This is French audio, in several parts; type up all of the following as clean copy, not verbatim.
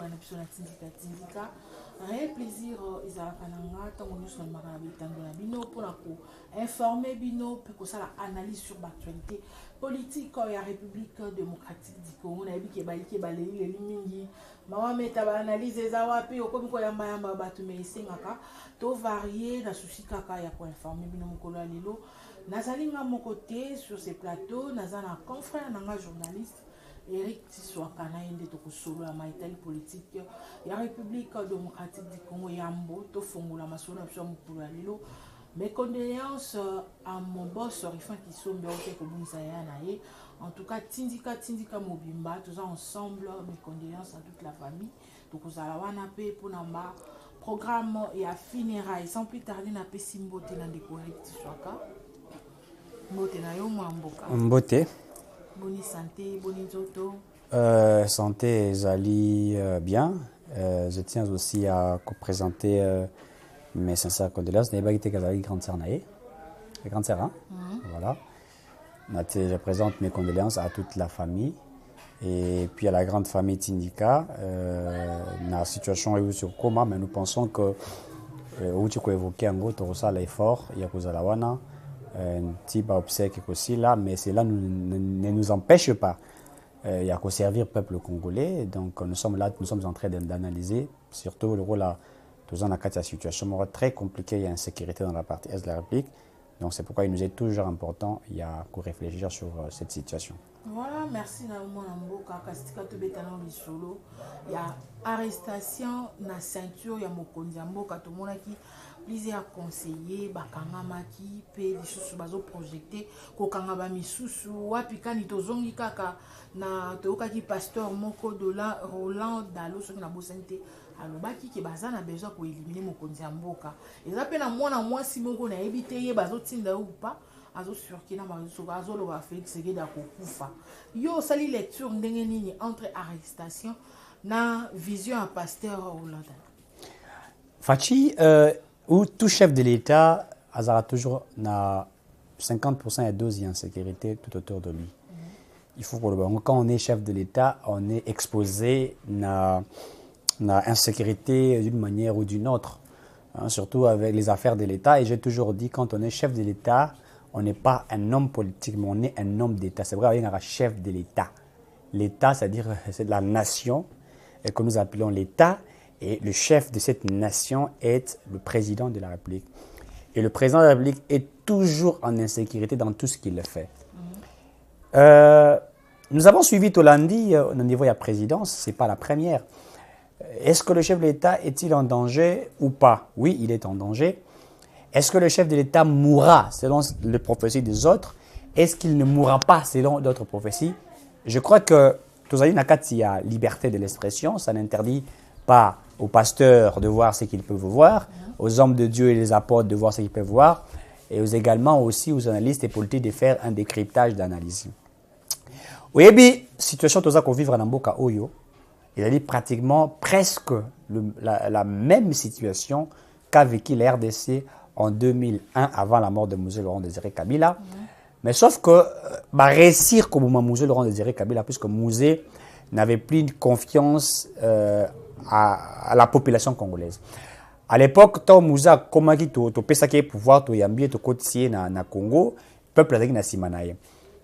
na biso na tindika réel plaisir ezalaka na nga ntango nyonso nalimaka na bitando na bino mpona koinforme bino mpe kosala analyse sur l'actualité politique ya république démocratique du congo nayebi ke baliki balelileli mingi mawa meta baanalyse eza wapi okomi koyambayamba bato me esengaka to varie na susi kaka ya koinforme bino mokolo ya lelo nazali nga moko te sur ces plateaux naza na confrère na nga journaliste Eric Tiswaka na yende tokosolo ya maitali politique ya République démocratique du Congo yambo to fongola masolo na biso mokolo ya lelo. Mes condoléances à mon boss Rifan Kisombe ote kobunisa ya na ye. En tout cas tindika mobimba tous ensemble mes condoléances à toute la famille. Tokozala wana pe pona ma programme ya funérailles sans plus tarder na pe simbote na ndeko Eric Tiswaka. Mbote na yo mboka. Mbote. Bonne santé, bonne zoto. Santé, Zali, bien. Je tiens aussi à présenter mes sincères condoléances. Grande sœur Naé. Grande sœur, hein? Voilà. Je présente mes condoléances à toute la famille. Et puis à la grande famille Tindika. La situation est sur coma, mais nous pensons que où tu peux évoquer en gros, tu ressens l'effort, il y a Kozalawana. Un petit obsèque aussi là, mais cela ne nous empêche pas. Il y a qu'à servir le peuple congolais. Donc nous sommes là, nous sommes en train d'analyser surtout le rôle dans la situation très compliquée. Il y a une insécurité dans la partie est de la République. Donc c'est pourquoi il nous est toujours important il y a qu'à réfléchir sur cette situation. Voilà, merci Naomo Namboka. Kastika tobetana lisolo. Il y a arrestation na ceinture ya mokonzi Mboka tomonaki plusieurs conseillers bakangamaki pe lisusu bazo projecter kokanga ba misusu wapi kani tozongi kaka na tokaki pasteur moko de la Roland Dalo soki na bosente alobaki ke baza na besoin ko éliminer mokonzi Mboka eza pe na mwana mwasi moko na ebite ye bazo tinda ou pas azo surki na mazo bazo lo ba Félix Segeda kokufa yo sali lecture ndenge nini entre arrestation na vision à pasteur Roland Fachi où tout chef de l'État a toujours 50% de doses d'insécurité tout autour de lui. Il faut que quand on est chef de l'État, on est exposé à l'insécurité d'une manière ou d'une autre, hein, surtout avec les affaires de l'État. Et j'ai toujours dit, quand on est chef de l'État, on n'est pas un homme politique, mais on est un homme d'État. C'est vrai, on est un chef de l'État. L'État, c'est-à-dire c'est la nation, et que nous appelons l'État. Et le chef de cette nation est le président de la République. Et le président de la République est toujours en insécurité dans tout ce qu'il fait. Nous avons suivi Tolandi au niveau de la présidence, ce n'est pas la première. Est-ce que le chef de l'État est-il en danger ou pas? Oui, il est en danger. Est-ce que le chef de l'État mourra selon les prophéties des autres? Est-ce qu'il ne mourra pas selon d'autres prophéties? Je crois que Tolandi Nakati, il y a liberté de l'expression, ça n'interdit pas aux pasteurs de voir ce qu'ils peuvent voir, aux hommes de Dieu et les apôtres de voir ce qu'ils peuvent voir, et également aussi aux analystes et politiques de faire un décryptage d'analyse. Oui, bien, situation qu'on vivre en Mboka Oyo, il a dit pratiquement presque la même situation qu'a vécu la RDC en 2001 avant la mort de Mouzé Laurent Désiré Kabila. Mais sauf que, réussir comme Mouzé Laurent Désiré Kabila, puisque Mouzé n'avait plus de confiance à la population congolaise. À l'époque, quand Mouza Komaki to pesaki pouvoir to yambi to kotier na Congo, peuple a dit na simanaye.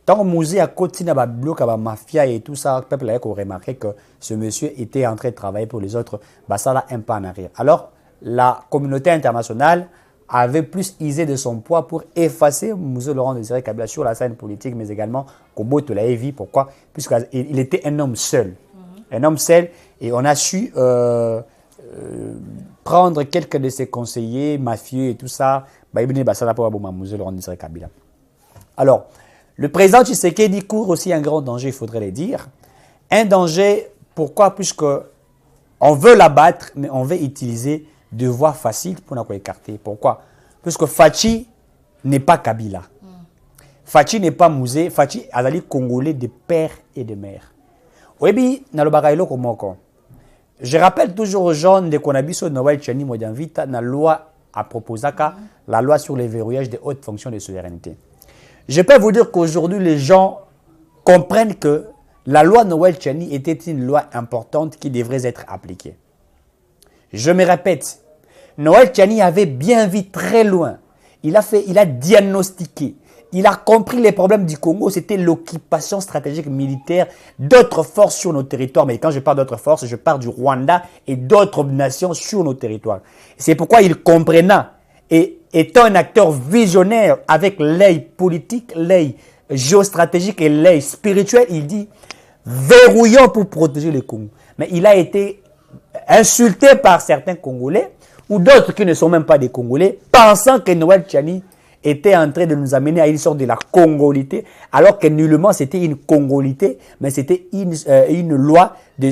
Tant Mouza a continué à bloquer la mafia et tout ça, peuple a remarqué que ce monsieur était en train de travailler pour les autres, ça l'a un pas en arrière. Alors, la communauté internationale avait plus isé de son poids pour effacer Moussa Laurent Désiré Kabila sur la scène politique, mais également Kobo Tolaevi. Pourquoi? Puisqu'il était un homme seul. Un homme seul, et on a su prendre quelques de ses conseillers mafieux et tout ça. Alors, le président Tshisekedi court aussi un grand danger, il faudrait le dire. Un danger, pourquoi? Puisque on veut l'abattre, mais on veut utiliser de voies faciles pour nous écarter. Pourquoi? Puisque Fachi n'est pas Kabila. Fachi n'est pas Mouzé. Fachi a les Congolais de père et de mère. Oui, je rappelle toujours aux gens de Konabiso Noël Chani Modianvita la loi à proposer la loi sur le verrouillage des hautes fonctions de souveraineté. Je peux vous dire qu'aujourd'hui, les gens comprennent que la loi Noël Tchani était une loi importante qui devrait être appliquée. Je me répète, Noël Tchani avait bien vu très loin. Il a diagnostiqué. Il a compris les problèmes du Congo. C'était l'occupation stratégique militaire d'autres forces sur nos territoires. Mais quand je parle d'autres forces, je parle du Rwanda et d'autres nations sur nos territoires. C'est pourquoi il comprenait, et étant un acteur visionnaire avec l'œil politique, l'œil géostratégique et l'œil spirituel, il dit verrouillons pour protéger le Congo. Mais il a été insulté par certains Congolais ou d'autres qui ne sont même pas des Congolais, pensant que Noël Tchani était en train de nous amener à une sorte de la congolité, alors que nullement c'était une congolité, mais c'était une loi de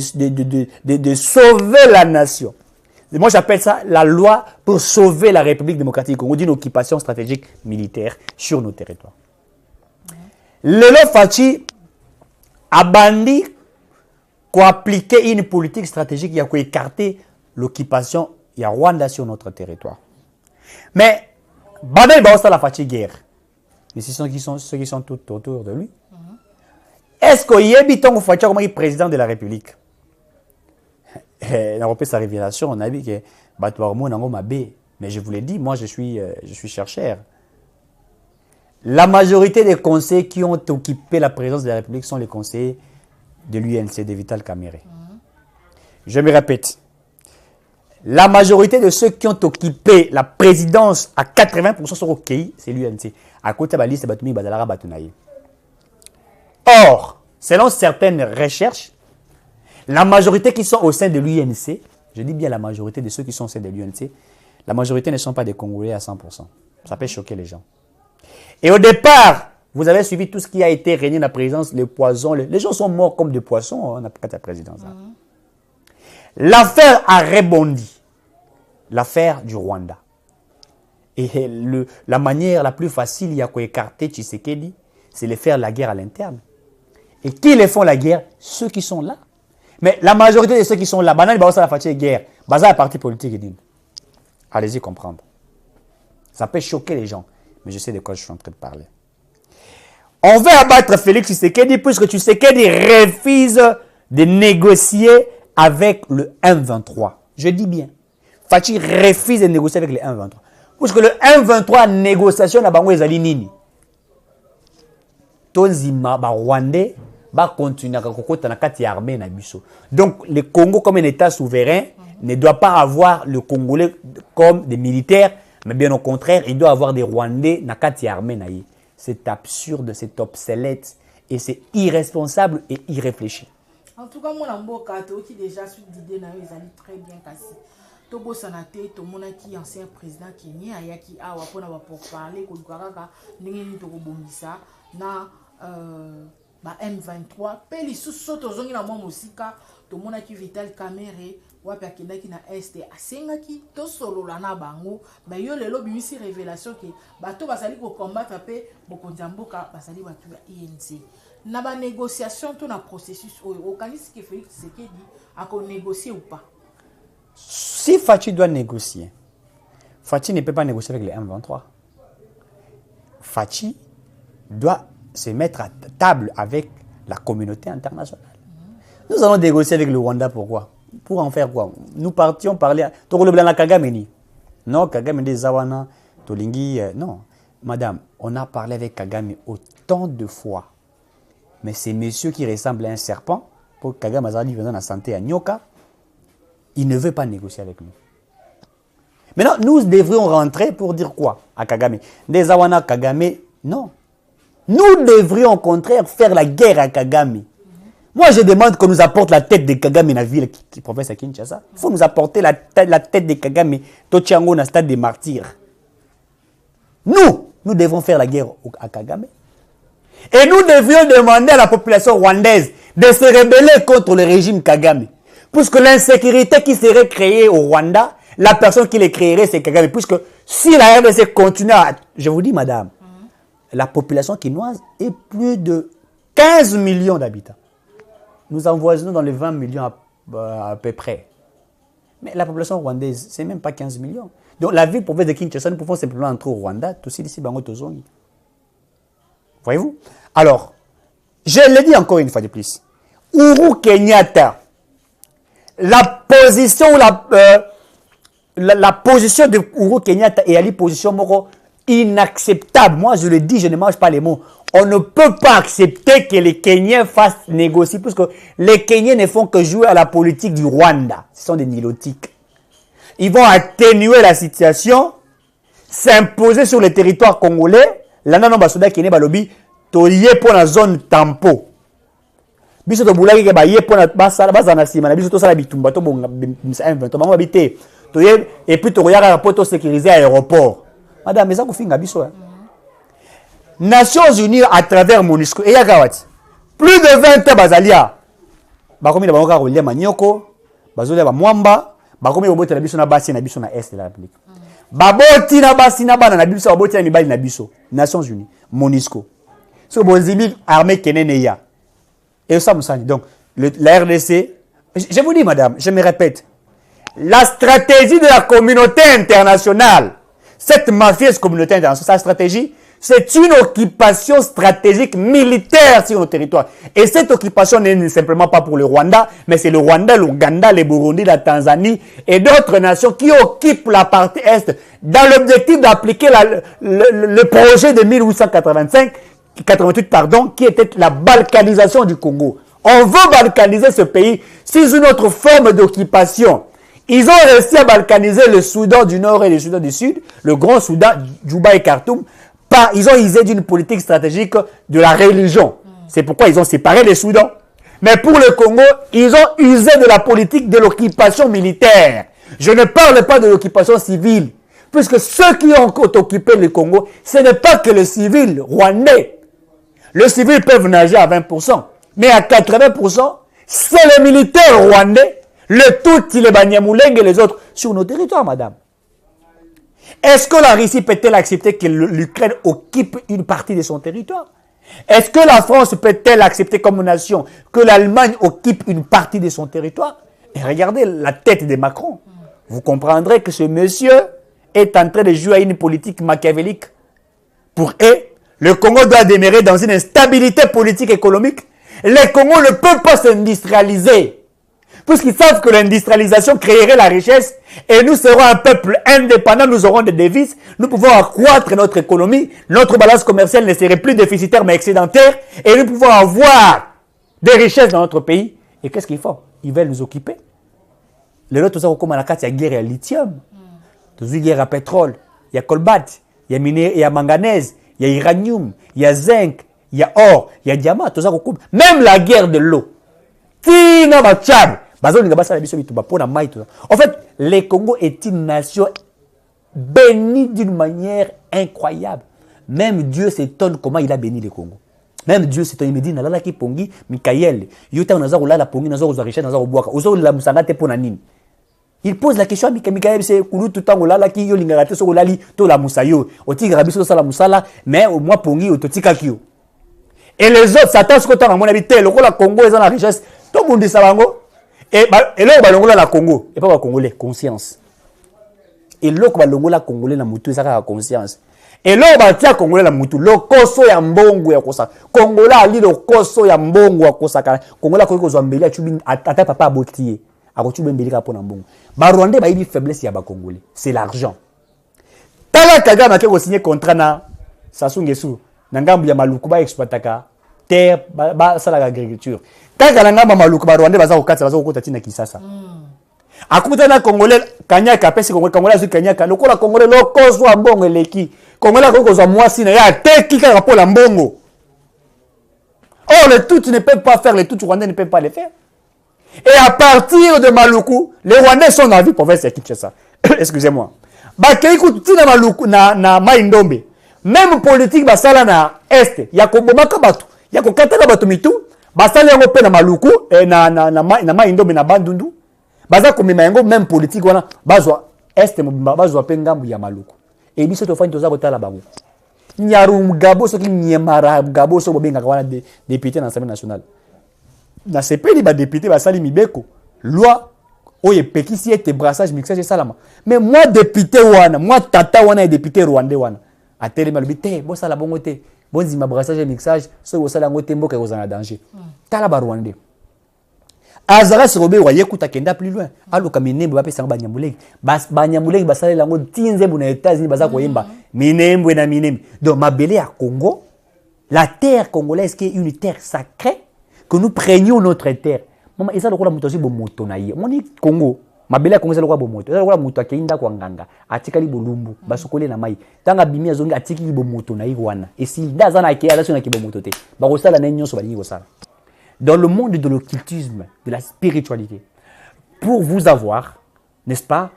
sauver la nation. Et moi j'appelle ça la loi pour sauver la République démocratique du Congo d'une occupation stratégique militaire sur nos territoires. Lelo Fachi a bandi qu'on appliquait une politique stratégique qui a écarté l'occupation du Rwanda sur notre territoire. Mais Banda il va la Fachi guerre. Mais ceux qui sont tout autour de lui. Est-ce qu'il y a un Fachi comme président de la République? On a repris sa révélation, on a dit que Batouarmo n'a pas bé. Mais je vous l'ai dit, moi je suis chercheur. La majorité des conseillers qui ont occupé la présidence de la République sont les conseillers de l'UNC, de Vital Kamerhe. Je me répète. La majorité de ceux qui ont occupé la présidence à 80% sont OK, c'est l'UNC. À côté de la liste, c'est Badalara Batunaï. Or, selon certaines recherches, la majorité qui sont au sein de l'UNC, je dis bien la majorité de ceux qui sont au sein de l'UNC, la majorité ne sont pas des Congolais à 100%. Ça peut choquer les gens. Et au départ, vous avez suivi tout ce qui a été régné dans la présidence, les poisons. Les gens sont morts comme des poissons dans la présidence. L'affaire a rebondi. L'affaire du Rwanda. Et la manière la plus facile, il y a qu'à écarter Tshisekedi, c'est de faire la guerre à l'interne. Et qui les font la guerre? Ceux qui sont là. Mais la majorité de ceux qui sont là, banane ba la fatigue guerre, baza la parti politique. Allez-y comprendre. Ça peut choquer les gens, mais je sais de quoi je suis en train de parler. On veut abattre Félix Tshisekedi puisque Tshisekedi refuse de négocier avec le M23. Je dis bien. Fachi refuse de négocier avec le M23. Puisque le M23 négociation na bango ezali nini. Tonzima ba Rwandais va continuer à kokota na kati armée na biso. Donc le Congo comme un état souverain ne doit pas avoir le Congolais comme des militaires, mais bien au contraire, il doit avoir des Rwandais na kati armée na yi. C'est absurde, c'est obsolète et c'est irresponsable et irréfléchi. En tout cas, mon amboka qui déjà suite d'idée na ils allaient très bien cassé. Tobo sanate to mona qui ancien président Kenya ayaki awa pona ba pour parler ko lukaka ndenge to bongisa na ba M23 peli suso to zongi na mwa musika to mona ki Vital Kamerhe wapi akendaki na este asengaki to solola na bango ba yo lelo bimisi révélation ke bato basali ko combattre pe bokonza mboka basali batu ya INC na ba négociation to na processus au kanisi ke Félix Tshisekedi a ko négocier ou pas. Si Fachi doit négocier, Fachi ne peut pas négocier avec les M23. Fachi doit se mettre à table avec la communauté internationale. Nous allons négocier avec le Rwanda, pourquoi? Pour en faire quoi? Nous partions parler... Non, Kagame dit Zawana, Tolingi... Non, madame, on a parlé avec Kagame autant de fois. Mais ces messieurs qui ressemblent à un serpent, pour Kagame Azali venant la santé à Nyoka, il ne veut pas négocier avec nous. Maintenant, nous devrions rentrer pour dire quoi à Kagame? Des Zawana Kagame, non. Nous devrions au contraire faire la guerre à Kagame. Moi, je demande qu'on nous apporte la tête de Kagame dans la ville qui province à Kinshasa. Il faut nous apporter la tête de Kagame, Tochango, dans le stade des martyrs. Nous devons faire la guerre à Kagame. Et nous devions demander à la population rwandaise de se rebeller contre le régime Kagame. Puisque l'insécurité qui serait créée au Rwanda, la personne qui les créerait, c'est Kagame. Puisque si la RDC continue à... Je vous dis, madame, la population quinoise est plus de 15 millions d'habitants. Nous envoisons dans les 20 millions à peu près. Mais la population rwandaise, ce n'est même pas 15 millions. Donc la ville province de Kinshasa, nous pouvons simplement entrer au Rwanda, tout ici, Bango Tozongi. Voyez-vous? Alors, je le dis encore une fois de plus. Uhuru Kenyatta, la position la position de Uhuru Kenyatta est une position inacceptable. Moi, je le dis, je ne mange pas les mots. On ne peut pas accepter que les Kenyans fassent négocier, parce que les Kenyans ne font que jouer à la politique du Rwanda. Ce sont des nilotiques. Ils vont atténuer la situation, s'imposer sur le territoire congolais. Là, non, basoda Kenya balobi, to yé pour la zone tampo. Biso to boulaki ke ba yé pour la basana sima na biso to sala bitumba to bonga to bango habité. To yé et puis to yaka pour to sécuriser aéroport. Madame, mais ça ko finga biso. Nations Unies à travers MONUSCO et yakawati. Plus de 20 ans bazalia. Bakomi na bango ka kolia manioko, bazolia ba mwamba, bakomi bobotela biso na basi na biso na est de la République. Baboti na basi na bana na biso baboti na mibali na biso. Nations Unies, MONUSCO. So bonzimi armée kenene ya. Et ça moussani. Donc la RDC, je vous dis madame, je me répète. La stratégie de la communauté internationale, cette mafieuse communauté internationale, sa stratégie, c'est une occupation stratégique militaire sur nos territoires. Et cette occupation n'est simplement pas pour le Rwanda, mais c'est le Rwanda, l'Ouganda, le Burundi, la Tanzanie et d'autres nations qui occupent la partie Est dans l'objectif d'appliquer le projet de 1888, qui était la balkanisation du Congo. On veut balkaniser ce pays sous une autre forme d'occupation. Ils ont réussi à balkaniser le Soudan du Nord et le Soudan du Sud, le Grand Soudan, Djouba et Khartoum. Ils ont usé d'une politique stratégique de la religion. C'est pourquoi ils ont séparé les Soudans. Mais pour le Congo, ils ont usé de la politique de l'occupation militaire. Je ne parle pas de l'occupation civile. Puisque ceux qui ont occupé le Congo, ce n'est pas que le civil rwandais. Le civil peuvent nager à 20%. Mais à 80%, c'est les militaires rwandais, le tout, les Banyamuleng et les autres, sur nos territoires, madame. Est-ce que la Russie peut-elle accepter que l'Ukraine occupe une partie de son territoire? Est-ce que la France peut-elle accepter comme nation que l'Allemagne occupe une partie de son territoire? Et regardez la tête de Macron. Vous comprendrez que ce monsieur est en train de jouer à une politique machiavélique. Pour eux, le Congo doit demeurer dans une instabilité politique et économique. Le Congo ne peut pas s'industrialiser. Puisqu'ils savent que l'industrialisation créerait la richesse et nous serons un peuple indépendant, nous aurons des devises, nous pouvons accroître notre économie, notre balance commerciale ne serait plus déficitaire mais excédentaire et nous pouvons avoir des richesses dans notre pays. Et qu'est-ce qu'ils font? Ils veulent nous occuper. Les autres, comme à la carte, il y a guerre à lithium, il y a guerre à pétrole, il y a colbate, il y a manganèse, il y a uranium, il y a zinc, il y a or, il y a diamant, tout ça, même la guerre de l'eau. En fait, le Congo est une nation bénie d'une manière incroyable. Même Dieu s'étonne comment il a béni le Congo. Même Dieu s'étonne, il me dit, nalala ki pongi, Mikael, yota unaza ulala pongi, naza uza richesse, naza ubuaka, uzo la musangate pona nini. Il pose la question à Mikael, c'est kulu tuta ulala ki yo lingagate so ulali to la musayo. Oti grabiso sa la musala, mais au moins pongi ototika kio. Et les autres, Satan se content à mon avis, le Congo est dans la richesse. Tout le monde dit ça, et là, on va la Congo, et pas le Congolais, conscience. Et là, on va la Congolais, la moutou, ça a conscience. Et là, on va tirer Congolais, la moutou, le koso ya mbongo ya kosa. Congolais, ali le koso ya mbongo ya kosa. Congolais, ko zo mbeli, ata papa abotier. Ako tu mbeli ka pona mbongo. Ba Rwandais, ba yi faiblesse ya ba Congolais. C'est l'argent. Tala Kagame a signé contrat na Sassou Nguesso. Nangambu ya maluku ba exploitaka terre ba sala agriculture. Kaka nangamba maluku ba Rwanda baza kokatsa baza kokota tina Kisasa. Akuta na Congolais kanyaka pesi Congolais azu kanyaka lokola Congolais lokoso mbongo eleki. Congolais ko zo mwasi na ya teki kaka pour la mbongo. Oh le tout ne peut pas faire, les tout Rwandais ne peuvent pas le faire. Et à partir de Maluku, les Rwandais sont dans la ville province de Kinshasa. Excusez-moi. Ba keiku tina Maluku na Maindombe. Même politique basala na est ya kobomaka batu ya kokataka batu mitu basala yango pe na maluku na Maindombe na Bandundu baza komema yango même politique wana bazwa est bazwa pe ngambu ya maluku et biso to fani toza kotala bango nyaru gabo soki nyemara gabo so bobenga wana député na l'Assemblée nationale na sepeli ba député basali mibeko loi oye pekisi ete brassage mixage salama mais moi député wana moi tata wana député rwandais wana a télé malobité bon ça la bongoté bon zima brassage et mixage ce que ça la ngoté mboka kozana danger tala ba Rwandais Azara Sirobe Roye Kuta Kenda plus loin. Alors comme Minembo va pesa Banyamuleng. Banyamuleng basale lango tinze buna États-Unis baza koyemba. Minembo na Minembo. Donc Mabele à Congo, la terre congolaise qui est une terre sacrée, que nous prenions notre terre. Maman, et ça le rôle de moto bomoto na ye. Mon Congo, Mabele à Congo c'est le rôle bomoto. Ça le rôle moto akenda kwa nganga. Atikali bolumbu, basokole na mai. Tanga bimi azongi atiki bomoto na wana. Et si dazana ke ala sona ki bomoto te. Ba ko sala na nyonso ba ko sala. Dans le monde de l'occultisme, de la spiritualité, pour vous avoir, n'est-ce pas,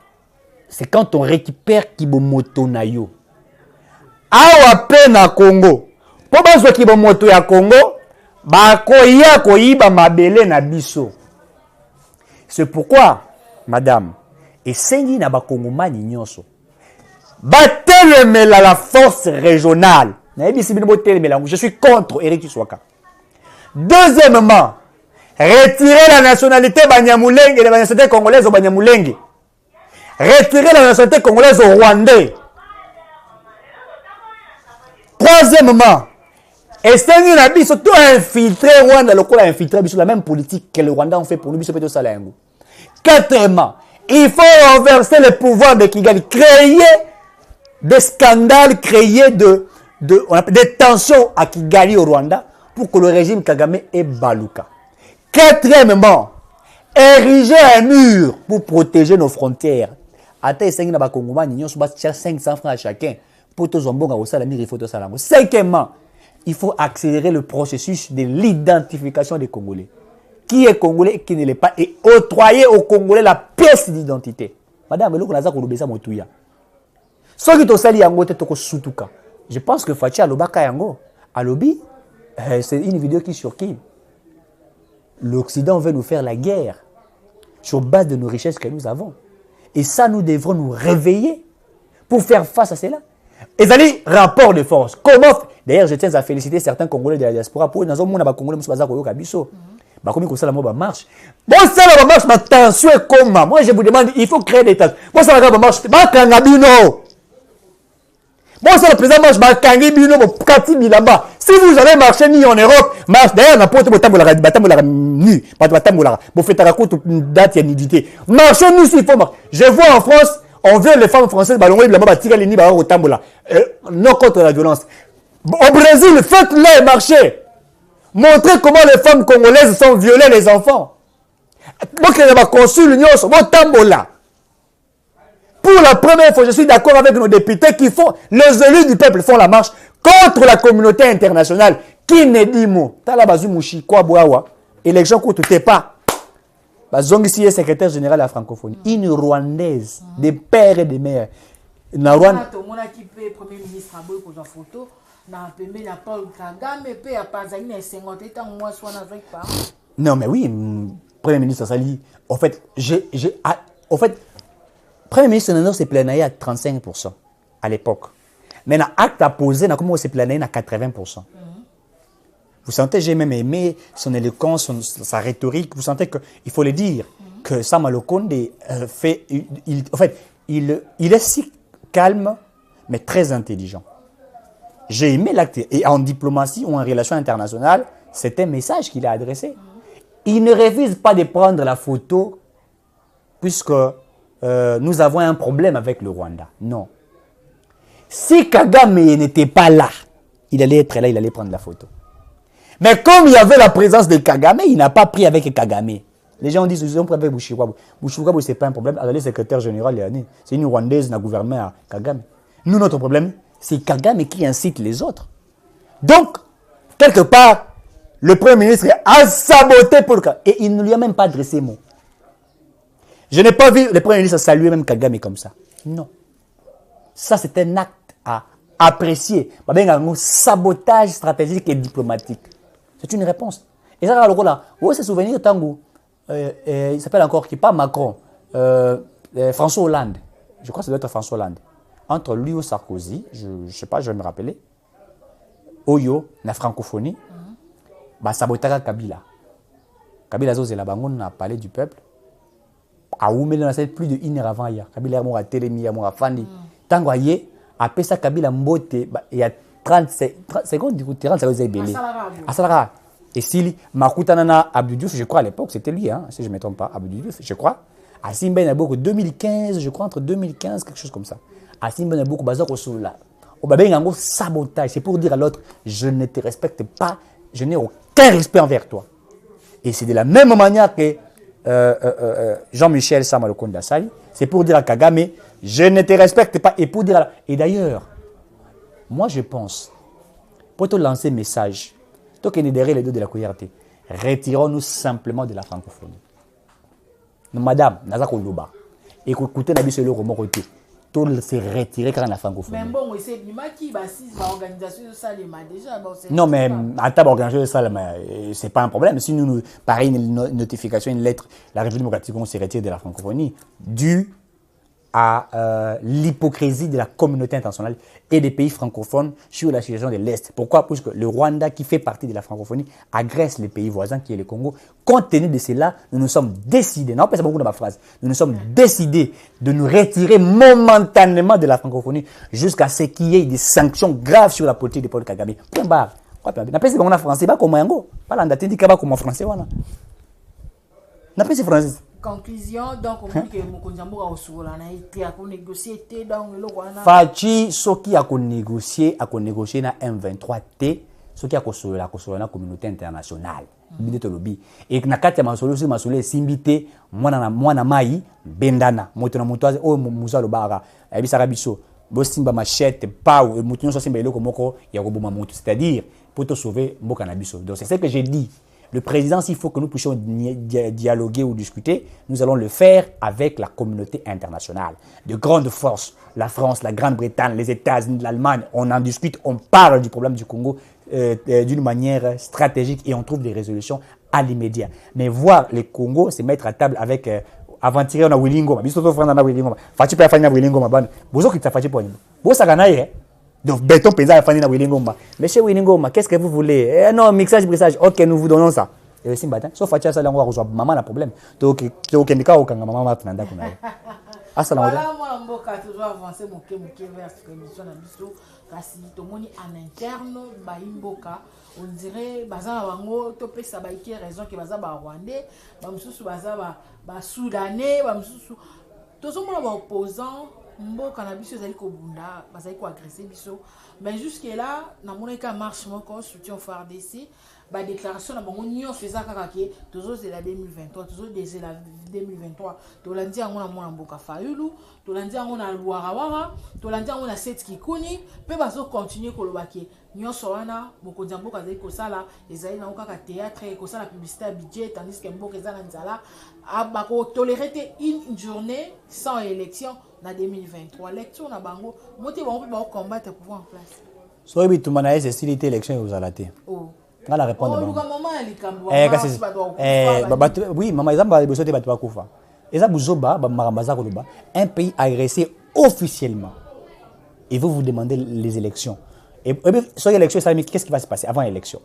c'est quand on récupère Kibomoto Nayo. Awa pe na Congo. Po bazwa Kibomoto ya Congo, ba koya koyiba mabele na biso. C'est pourquoi, madame, et sengi na ba Kongomani nyonso. Batelemela la force régionale. Je suis contre Éric Tshisekedi. Deuxièmement, retirer la nationalité Banyamulenge et la nationalité congolaise au Banyamulenge. Retirer la nationalité congolaise au Rwandais. Troisièmement, essayer de surtout infiltrer Rwanda, le coup infiltrer la même politique que le Rwanda ont fait pour nous. Quatrièmement, il faut renverser le pouvoir de Kigali, créer des scandales, créer des tensions à Kigali au Rwanda, pour que le régime Kagame ait baluka. Quatrièmement, ériger un mur pour protéger nos frontières. Cinquèmement, il faut accélérer le processus de l'identification des Congolais. Qui est Congolais et qui ne l'est pas, et octroyer aux Congolais la pièce d'identité. Madame, je pense que Fachi Alobaka Yango, Alobi, c'est une vidéo qui surkille. L'Occident veut nous faire la guerre sur base de nos richesses que nous avons. Et ça, nous devrons nous réveiller pour faire face à cela. Et ça dit, rapport de force. Comment? D'ailleurs, je tiens à féliciter certains Congolais de la diaspora pour nous avons Congolais comme ça, la marche. Bon, ça la marche, ma tension est comment? Moi, je vous demande, il faut créer des tâches. Bon, ça la marche, bon, c'est le président marche, si vous avez marché ni en Europe, marche d'ailleurs, n'importe marchez nous s'il faut marcher. Je vois en France, on veut les femmes françaises, non contre la violence. Au Brésil, faites-les marcher. Montrez comment les femmes congolaises sont violées, les enfants. Donc, il y a consul l'Union, pour la première fois, je suis d'accord avec nos députés qui font, les élus du peuple font la marche contre la communauté internationale. Qui ne dit mot? Talabazu Mouchi, quoi boawa? Élection contre pas. Bazongi est secrétaire général de la francophonie. Une Rwandaise, des pères et des mères. Na Rwanda. Premier ministre a beau pour la photo. Na pembe na Paul Kagame pe a pas zaini na 50 ans moi soit avec pas. Non mais oui, Premier ministre Sali. En fait, Premier ministre Nano s'est plané à 35% à l'époque. Mais dans acte à poser, comment on s'est plané à 80%. Vous sentez, j'ai même aimé son éloquence, sa rhétorique. Vous sentez qu'il faut le dire, que Sama Lokonde fait, il est si calme, mais très intelligent. J'ai aimé l'acte. Et en diplomatie ou en relation internationale, c'est un message qu'il a adressé. Il ne refuse pas de prendre la photo, puisque nous avons un problème avec le Rwanda. Non. Si Kagame n'était pas là, il allait être là, il allait prendre la photo. Mais comme il y avait la présence de Kagame, il n'a pas pris avec Kagame. Les gens disent, ils ont pris avec Bouchoukwabou. Bouchoukwabou, ce n'est pas un problème. Alors, le secrétaire général, c'est une Rwandaise, n'a gouvernement à Kagame. Nous, notre problème, c'est Kagame qui incite les autres. Donc, quelque part, le Premier ministre a saboté pour Kagame. Et il ne lui a même pas adressé mot. Je n'ai pas vu le Premier ministre saluer même Kagame comme ça. Non. Ça, c'est un acte à apprécier. Un sabotage stratégique et diplomatique. C'est une réponse. Et ça, là, où est ce souvenir Tango? Il s'appelle encore qui? Pas Macron. François Hollande. Je crois que ça doit être François Hollande. Entre lui et Sarkozy, je ne sais pas, je vais me rappeler. Oyo, la francophonie, sabotaka Kabila. Kabila Zozé la bangon a parlé du peuple. A Oumé, on a plus de 1 heure avant hier. Kabila a télémi, a fandi. Tango aye, après ça, Kabila mbote, il y a 30 secondes, 30 secondes, c'est belé. À Salara. Et si Makutanana Abdou Diouf, je crois à l'époque, c'était lui, hein, si je ne me trompe pas, Abdou Diouf, je crois. À Simba Naboko 2015, je crois, entre 2015, quelque chose comme ça. À Simba Naboko, Bazar Osoula. Au Babé Ngango, sabotage. C'est pour dire à l'autre, je ne te respecte pas, je n'ai aucun respect envers toi. Et c'est de la même manière que Jean-Michel Samalokonda Sali, c'est pour dire à Kagame, je ne te respecte pas. Et pour dire à... Et d'ailleurs, moi je pense, pour te lancer un message, toi qui es derrière les deux de la Koyarté, retirons-nous simplement de la francophonie. Madame, Naza Koloba, écoutez Nabi le roman côté, tout se retirer quand la francophonie. Mais bon, c'est qui l'organisation de Salema déjà. Non, mais à table organisation de Salema, c'est pas un problème. Si nous, pareil, une notification, une lettre, la République démocratique, on se retire de la francophonie, dû à l'hypocrisie de la communauté internationale et des pays francophones sur la situation de l'Est. Pourquoi? Parce que le Rwanda, qui fait partie de la francophonie, agresse les pays voisins, qui est le Congo. Compte tenu de cela, nous nous sommes décidés, non, pas beaucoup dans ma phrase, nous nous sommes décidés de nous retirer momentanément de la francophonie jusqu'à ce qu'il y ait des sanctions graves sur la politique de Paul Kagame. Point barre. N'a pas si français, pas comme Yango. Pas l'andaté, pas comme français. N'a pas si français. Conclusion, donc on dit que Mokonjambo a été à négocier dans le Rwanda. Fachi, ce qui a négocié na M23 T, ce qui a la communauté internationale. Et na kati ya masolo simbité mwana mai bendana moto na moto o muza lobara ebisaka biso bo simba machette pa moto nyonso simba eloko moko ya koboma moto, c'est-à-dire pour te sauver mboka na biso. Donc c'est ce que j'ai dit. Le président, s'il faut que nous puissions dialoguer ou discuter, nous allons le faire avec la communauté internationale. De grandes forces, la France, la Grande-Bretagne, les États-Unis, l'Allemagne, on en discute, on parle du problème du Congo d'une manière stratégique et on trouve des résolutions à l'immédiat. Mais voir le Congo se mettre à table avec avant-hier, on a Willingo, Fati peut faire Willingo, Bozo qui t'a fait pour nous. Bozo Ganaï, donc, béton paysan à Fanny Willingoma. Monsieur Willingoma, qu'est-ce que vous voulez? Non, mixage, brissage. Ok, nous vous donnons ça. Et aussi, sauf Fatia, ça, on va maman a problème. Donc, ok, Nika, ok, maman, maintenant, ah, ça, voilà, moi, je toujours avancer mon vers cette émission kasi tomoni en interne baimboka on dirait baza bango topé ça ba qui raison que baza ba rwandais ba mususu baza ba soudanais ba mususu tous sont ba opposants mboka na biso ezali ko bunda bazali ko agresser biso mais jusque là na moneka marche moko soutien FARDC ba déclaration na bango nyo faisant kaka ke toujours c'est la 2023 toujours c'est la 2023 to landi yango na mona mboka fayulu to landi yango na luarawara to landi yango na set kikuni pe bazo continuer ko lobake nyo soana mokonzi mboka ezali ko sala ezali na kaka théâtre ko sala publicité budget tandis que mboka ezala nzala ba ko tolérer une journée sans élection na 2023 élection na bango moti bango pe ba combattre pouvoir en place so ebi tumana ese style élection uzalate oh la réponse oui maman ezamba besote batu bakufa eza buzoba ba marambaza koloba un pays agressé officiellement et vous demandez les élections et sur l'élection ça qu'est-ce qui va se passer avant l'élection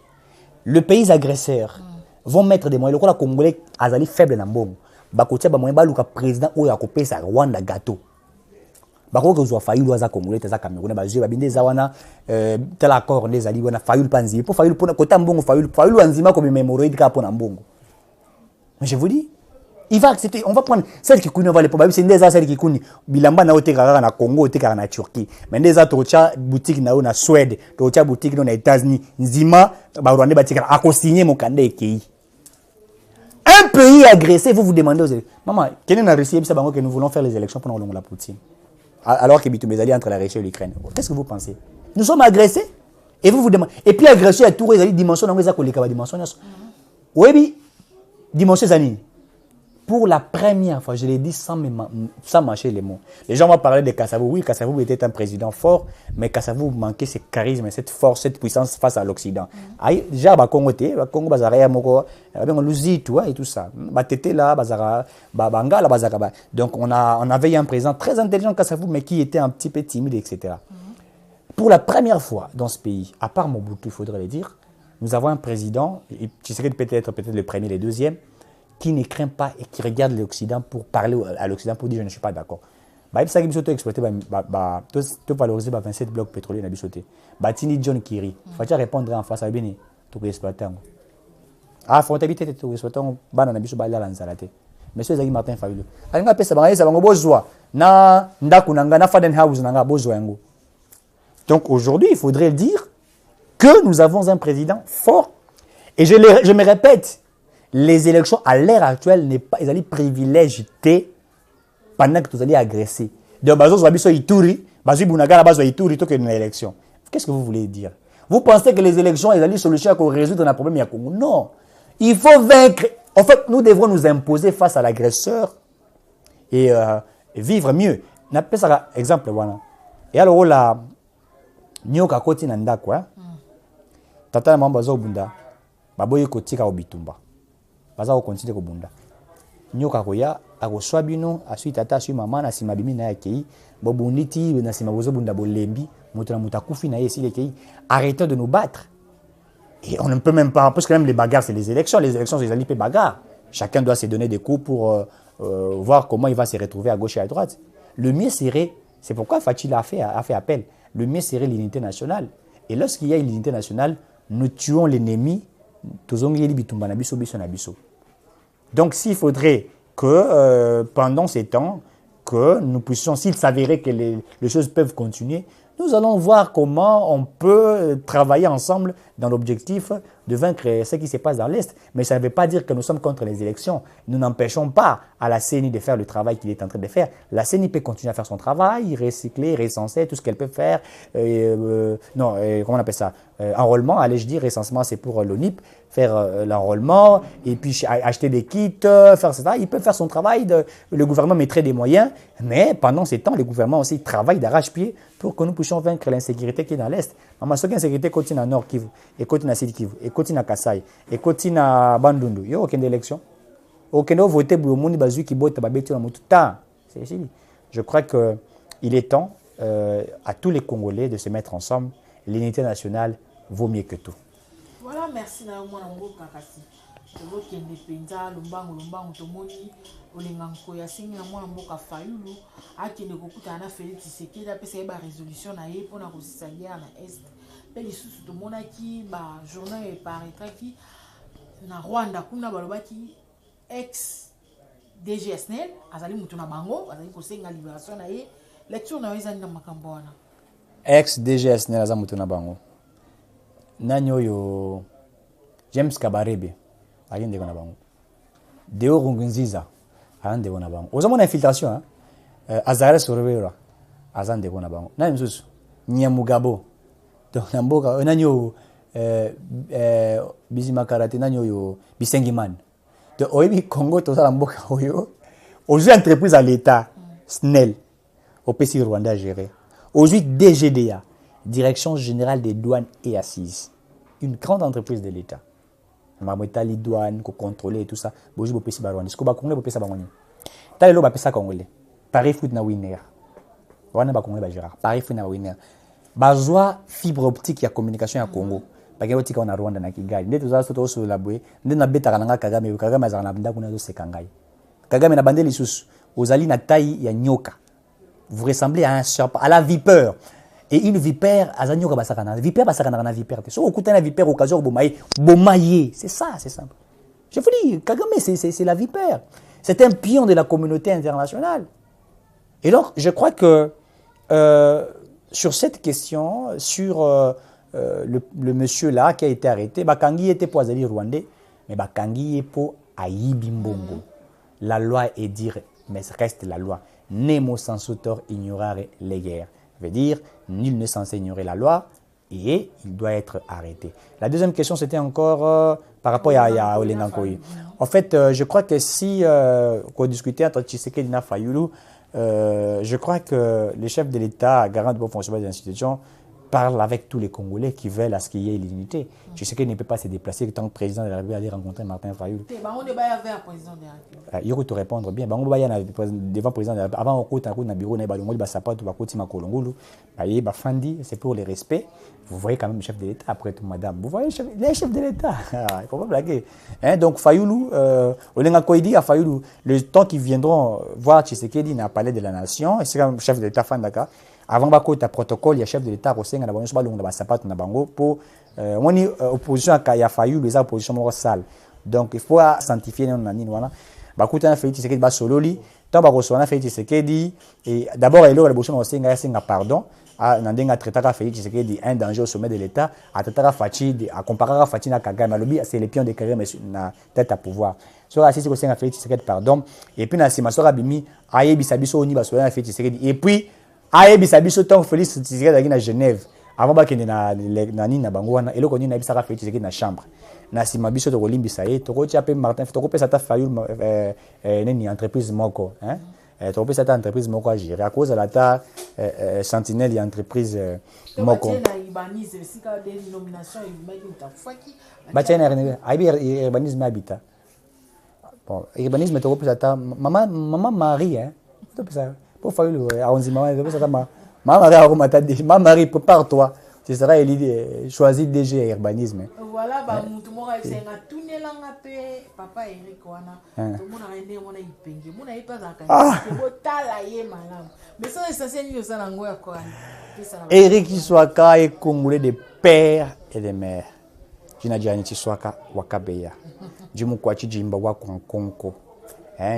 le pays agresseur vont mettre des moyens le congolais azali faible na mbongo bakotia ba moyen baluka président oyo akopesa Rwanda gâteau bako ko zo fayulu aza congolais taza camerounais ba jeba binde za wana tel accord les ali wana fayulu panzi pour fayulu pona kota mbongo fayulu anzima comme mémoroïde ka pona mbongo mais je vous dis il va accepter on va prendre celle qui connaît on va les probabilité c'est des celle qui connaît bilamba na oteka na Congo oteka na Turquie mais des tocha boutique na Suède tocha boutique na États-Unis nzima ba rwandais batika a co-signer mon candidat ekei un pays agressé vous demandez aux maman quel est la Russie que nous voulons faire les élections pendant la Poutine alors que Bitumezali entre la Russie et l'Ukraine. Qu'est-ce que vous pensez? Nous sommes agressés et vous demandez. Et puis agression à tout les dimensions dans les dimensions. Oui, dimension zanine. Pour la première fois, je l'ai dit sans mâcher les mots. Les gens vont parler de Kassavou. Oui, Kassavou était un président fort, mais Kassavou manquait ce charisme, cette force, cette puissance face à l'Occident. Déjà, Congo, Congo, Bazara, Moko, et tout ça. Batete là, Bazara, Bangala, Bazara. Donc, on avait un président très intelligent, Kassavou, mais qui était un petit peu timide, etc. Pour la première fois dans ce pays, à part Mobutu, il faudrait le dire, nous avons un président, qui serait peut-être le premier, le deuxième, qui ne craint pas et qui regarde l'Occident pour parler à l'Occident pour dire je ne suis pas d'accord. Bah, ça qui exploité, tout valoriser 27 blocs pétroliers na bisoté. Bah, Tini John Kiri, faut-il répondre en face à bien tout exploiter. affrontabilité te souhaitons bana na biso ba la nzalate monsieur Zaki Martin Fayulu alinga pesa bangayesa bango bozwa na ndaku nanga na Faden House nanga bozwa yango. Donc aujourd'hui il faudrait dire que nous avons un président fort et je me répète, les élections à l'ère actuelle n'est pas, ils allaient privilégier pendant que vous allez agresser. Donc bazo biso Ituri, bazo bunagala bazo Ituri to que une élection. Qu'est-ce que vous voulez dire? Vous pensez que les élections ils allaient solution pour résoudre un problème à Congo? Non. Il faut vaincre. En fait, nous devrons nous imposer face à l'agresseur et vivre mieux. N'appelle ça exemple voilà. Et alors là nyoka koti na ndako tata na mamba zo bunda baboye kotika obitumba baza ko continue ko bunda nyoka koya akoswa bino asui tata asui mama na sima bimi na yakei bobunditi na sima bozo bunda bolembi moto na mutakufi na yesi lekei. Arrêtons de nous battre. Et on ne peut même pas, parce que même les bagarres, c'est les élections c'est les alliés bagarres. Chacun doit se donner des coups pour voir comment il va se retrouver à gauche et à droite. Le mieux serait, c'est pourquoi Fatih a fait appel, le mieux serait l'unité nationale. Et lorsqu'il y a une unité nationale, nous tuons l'ennemi, donc s'il faudrait que pendant ces temps, que nous puissions, s'il s'avérait que les choses peuvent continuer, nous allons voir comment on peut travailler ensemble dans l'objectif de vaincre ce qui se passe dans l'Est. Mais ça ne veut pas dire que nous sommes contre les élections. Nous n'empêchons pas à la CENI de faire le travail qu'il est en train de faire. La CENI peut continuer à faire son travail, recycler, recenser, tout ce qu'elle peut faire. Comment on appelle ça? Enrôlement, allez-je dire, recensement, c'est pour l'ONIP, faire l'enrôlement, et puis acheter des kits, faire ça. Il peut faire son travail, le gouvernement mettrait des moyens, mais pendant ces temps, le gouvernement aussi travaille d'arrache-pied pour que nous puissions vaincre l'insécurité qui est dans l'Est. Maman, ce qui est insécurité continue à Nord Kivu, et continue à Sud Kivu, et continue à Kasaï, et continue à Bandundu. Il n'y a aucune élection. Aucun voté pour le monde qui vote tout temps. Je crois qu'il est temps à tous les Congolais de se mettre ensemble. L'unité nationale vaut mieux que tout. Voilà, merci na mwana mboka kasi. Tokende penza lombango tomoni olenganko ya singi na mwana mboka Fayulu akende kokuta na Félix Tshisekedi apesa ba résolution na ye pona kosisa guerre na Est. Pe lisusu tomonaki ba journal e paraîtraki na Rwanda kuna balobaki ex DGSNL azali mutu na bango azali kosenga libération na ye. Lecture na weza na makambo wana. Ex DGSNL aza mutu na bango. Nani oyo James Kabarebe ayende kona bango. Deo Rungunziza ayende kona bango. Ozomona infiltration Azare Sorvera azande kona bango. Nani msusu Nyamugabo. Donc namboka nani oyo Bizima Karate nani oyo Bisengiman. De oyebi Congo tozala mboka oyo. Aujourd'hui entreprise à l'état SNEL au PC Rwanda géré. Aujourd'hui DGDA, Direction Générale des Douanes et Assises. Une grande entreprise de l'État. Mamotali douane, ko contrôler et tout ça. Boji bopesi ba Rwanda. Sko ba Congolais bopesa bangoni. Talelo ba pesa Congolais. Paris foot na winner. Wana ba Congolais ba Gérard. Paris foot na winner. Bazwa fibre optique ya communication ya Congo. Bagero tika na Rwanda na Kigali. Ndeto za soto so labwe. Ndena beta kananga Kagame azana ndako na zo sekangai. Kagame na bandeli susu. Ozali na taille ya nyoka. Vous ressemblez à un serpent, à la vipère. Et une vipère, azanyoka basakana. Vipère basakana na vipère. So okuta na vipère occasion bomaye. C'est ça, c'est simple. Je vous dis, Kagame c'est la vipère. C'est un pion de la communauté internationale. Et donc je crois que sur cette question, sur le monsieur là qui a été arrêté, Bakangi était pour Azali Rwandais, mais Bakangi est pour Ayibi Mbongo. La loi est dire, mais reste la loi. Nemo sans auteur ignorer les guerres. Ça veut dire, nul n'est censé ignorer la loi et il doit être arrêté. La deuxième question, c'était encore par rapport à Olengankoy. En fait, je crois que si on discutait entre Tshisekedi et Fayulu, je crois que le chef de l'État, garant de bon fonctionnement des institutions, parle avec tous les Congolais qui veulent à ce qu'il y ait l'unité. Je sais qu'il ne peut pas se déplacer tant que président de la République aller rencontrer Martin Fayulu. Il faut te répondre bien. Devant le président de la République, avant on coûte un coup dans le bureau, c'est pour le respect. Vous voyez quand même le chef de l'État après tout, madame. Vous voyez le chef de l'État. Il ne faut pas blaguer. Donc Fayulu, Olengakoidi à Fayulu, le temps qu'ils viendront voir Tshisekedi dans le palais de la nation, et c'est comme chef de l'État Fandaka. Avant de protocole, il y a chef de l'État qui a dit pour opposition à Fayulu, les oppositions morales. Donc il faut sanctifier nos nani voilà. Bakutana Félix Tshisekedi ba sololi, tant ba recevoir Félix Tshisekedi et d'abord il a le besoin aussi nga pardon à nandenga traitaka Félix Tshisekedi un danger au sommet de l'état, à traitaka Fachi à comparer Fachi na Kagame lobby c'est les pions de Kagame na tête à pouvoir. So assisi ko senga Félix Tshisekedi pardon et puis na sima sora bimi ayebisa biso oni ba solana Félix Tshisekedi et puis ayebisa biso tant Félix Tshisekedi na Genève avant ba kende na nani na bango wana eloko nini na bisaka Félix Tshisekedi na chambre. Na sima biso to kolimbisa ye to kotia pe Martin to kopesa ta Fayul neni entreprise moko hein to kopesa ta entreprise moko à gérer à cause de la ta sentinelle entreprise moko bachana urbanisme habita bon urbanisme to kopesa ta maman Marie hein to pesa pour Fayul a onzi maman to pesa ta maman Marie a komata maman Marie prépare-toi. Ce sera choisi DG urbanisme. Voilà, bah tout le monde a essayé de tourner l'angapé, papa Eric Wana. Tout le monde a aidé mon ipenge. Mon aïe pas à cancer. C'est beau talaye malam. Mais ça c'est essentiel nous ça n'angoisse quoi. Eric Iswaka est congolais de père et de mère. Jina Diani Iswaka Wakabeya. Jimukwachi Jimba Wakonko.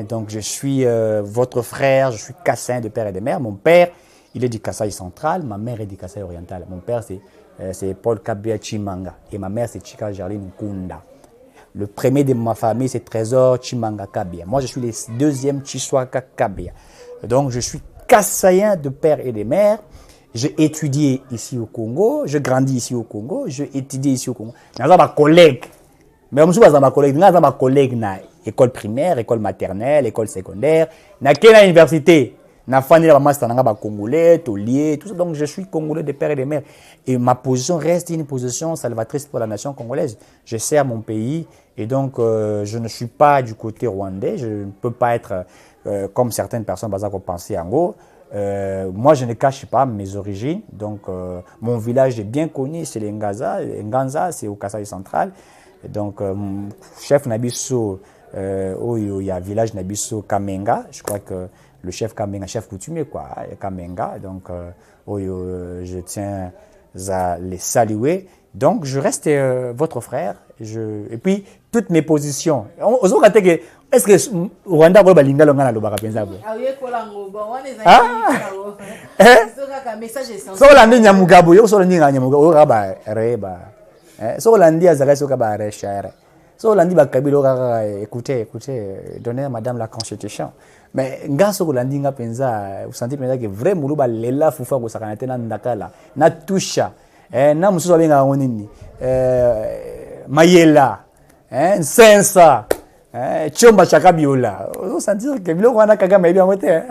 Donc je suis votre frère, je suis Kassin de père et de mère. Mon père il est du Kasaï central, ma mère est du Kasaï oriental. Mon père, c'est Paul Kabia Chimanga. Et ma mère, c'est Chika Jarline Nkunda. Le premier de ma famille, c'est Trésor Chimanga Kabia. Moi, je suis le deuxième Chiswaka Kabia. Donc, je suis Kasaïen de père et de mère. J'ai étudié ici au Congo. Je grandis ici au Congo. Je étudie ici au Congo. Je suis ma collègue. Mais je suis ma collègue. Je suis ma collègue na école primaire, école maternelle, école secondaire. Na quelle université? Na fani la maman stananga ba congolais, tolier, tout ça. Donc je suis congolais de père et de mère. Et ma position reste une position salvatrice pour la nation congolaise. Je sers mon pays et donc je ne suis pas du côté rwandais. Je ne peux pas être comme certaines personnes ont pensé en gros. Moi je ne cache pas mes origines. Donc mon village est bien connu, c'est l'Nganza. Nganza, c'est au Kasaï central. Donc chef Nabiso, il y a village Nabiso Kamenga. Je crois que le chef Kamenga, chef coutumier, quoi, Kamenga. Donc, je tiens à les saluer. Donc, je reste votre frère. Et puis, toutes mes positions. Est-ce que Rwanda va balinga longa na lobaka penza bo? So landi nyamugabo yo so landi nyamugabo raba reba. So landi azaka so ka ba rechare. So landi bakabilo kaka écoutez, donnez à madame la constitution. Mais ngaso kolandi nga penza, vous sentez penza que vrai mulu ba lela fufa ko sakana tena ndakala na tusha na mususu benga ngonini mayela sensa chomba chakabiola. Vous sentez que biloko wana Kagame bien moté.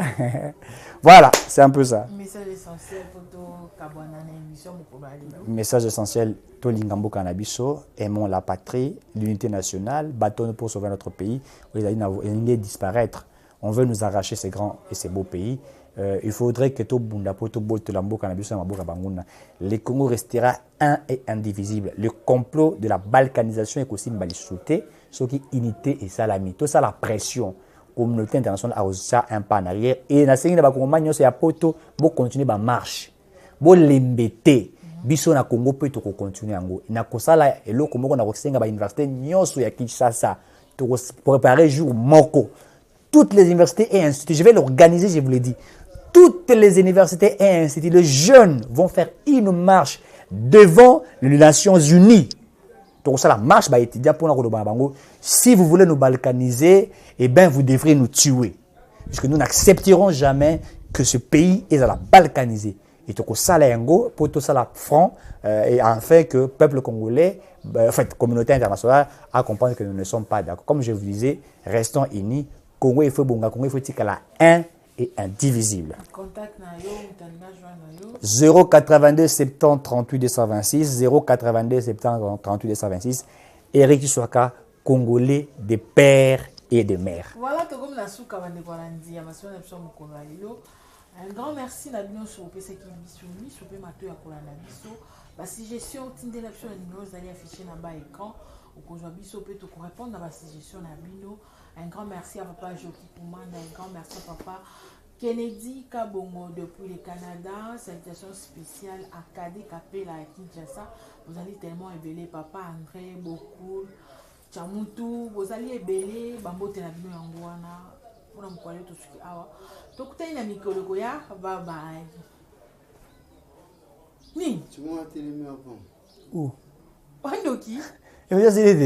Voilà, c'est un peu ça. Message essentiel pour tout kabwana na émission mukolo alilo. Message essentiel to lingambo kanabiso, aimons la patrie, l'unité nationale, battons pour sauver notre pays. Les alliés disparaître. On veut nous arracher ces grands et ces beaux pays. Il faudrait que tout le Congo restera un et indivisible. Le complot de la balkanisation est aussi sauté, ce qui unité et salami. Tout ça, la pression. Communauté internationale a aussi un pas en arrière. Et na sengi na bakongomanyo c'est apoto bo continuer ba marche. Bo lembete. Biso na Congo peut to continuer ngo. Na kosala eloko moko na kosenga ba université nyonso ya Kinshasa. To préparer jour moko. Toutes les universités et instituts, je vais l'organiser, je vous l'ai dit. Toutes les universités et instituts, les jeunes vont faire une marche devant les Nations Unies. Donc ça, la marche va étudier pour nous. Si vous voulez nous balkaniser, eh bien, vous devrez nous tuer. Parce que nous n'accepterons jamais que ce pays est à la balkaniser. Et donc ça, pour tout ça, la front, et enfin que le peuple congolais, en fait, communauté internationale, a compris que nous ne sommes pas d'accord. Comme je vous disais, restons unis. Congo, il faut bonga, Congo, il faut dire la un et indivisible. Contact 082 70 38 226 082 70 38 226 Eric Iswaka, Congolais de père et de mère. Voilà, tout comme la souka va dévoiler un grand merci à nous sur ce qui est sur le matou à Kolana Biso. La suggestion tinde l'option de numéros d'aller afficher dans bas écran ou qu'on soit biso peut te répondre à la suggestion à Bino. Un grand merci à papa Joki Koumanda, un grand merci à papa Kennedy Kabongo depuis le Canada. Salutation spéciale à Kade Kapela à Kinshasa. Vous allez tellement éveiller papa André beaucoup. chamutu bozali ebele bambote na bino yango wana mpona mokwale tosuki awa tokutani na mikolo koya babai nini Où? wandoki Et vous dire,